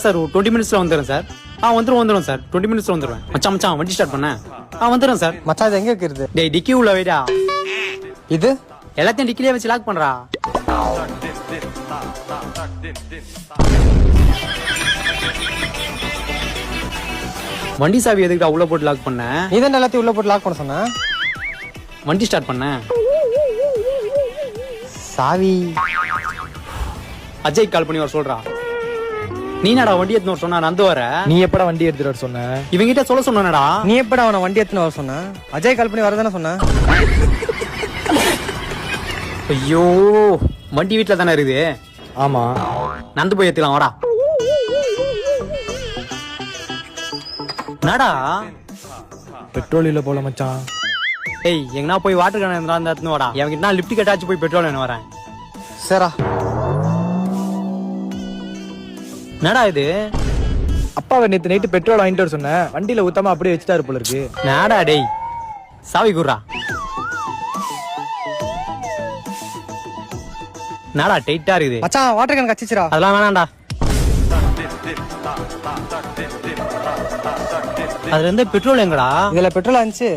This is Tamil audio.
சார் ஒரு 20 மினிட்ஸ்ல வந்துடும் சார். வந்துடும் சார். 20 மினிட்ஸ்ல வந்துடுவேன். மச்சான் வண்டி ஸ்டார்ட் பண்ண. வந்துடும் சார். மச்சான் இது எங்க இருக்குது? டேய் டிக்கி உள்ள வைடா. இது எல்லாத்தையும் டிக்கிலே வச்சு லாக் பண்றா. வண்டி சாவி எதுக்குடா உள்ள போட்டு லாக் பண்ண? நீ தான் எல்லாத்தையும் உள்ள போட்டு லாக் பண்ண சொன்ன. வண்டி ஸ்டார்ட் பண்ண. சாவி அஜய் கால் பண்ணி வர சொல்றா. நீ என்னடா வண்டி எடுத்துன்னு வர சொன்னா நந்து வர? நீ எப்படா வண்டி எடுத்துட்டு வர சொன்ன? இவங்கிட்ட சொல்ல சொன்னடா. நீ எப்படா அவனை வண்டி எடுத்துன்னு வர சொன்ன? அஜய் கால் பண்ணி வரதானே சொன்ன. ஐயோ வண்டி வீட்டுல தானே இருக்குது. ஆமா நந்து போய் ஏத்திலாம் வாடா. நடா பெட்ரோல் இல்ல போல மச்சான். ஏய் எங்கனா போய் வாட்டர் கேன் இருந்தா எடுத்துன்னு வாடா. எவங்கிட்ட நான் லிப்ட் கட்டாச்சு போய் பெட்ரோல் வேணும் வரேன். சரிடா. நடா இது அப்பாவை நேத்து நைட்டு பெட்ரோல் வாங்கிட்டு வர சொன்னேன். வண்டியில ஊத்தாம அப்படியே வச்சுட்டாரு போல இருக்கு. நாடா டேய் சாவி குர்ரா. நாடா டைட்டா இருக்குது. மச்சான் வாட்டர் கேன் கச்சிச்சுடா. அதெல்லாம் வேணாம்டா. அதுல இருந்து பெட்ரோல் எங்கடா? இதுல பெட்ரோல் ஆச்சு.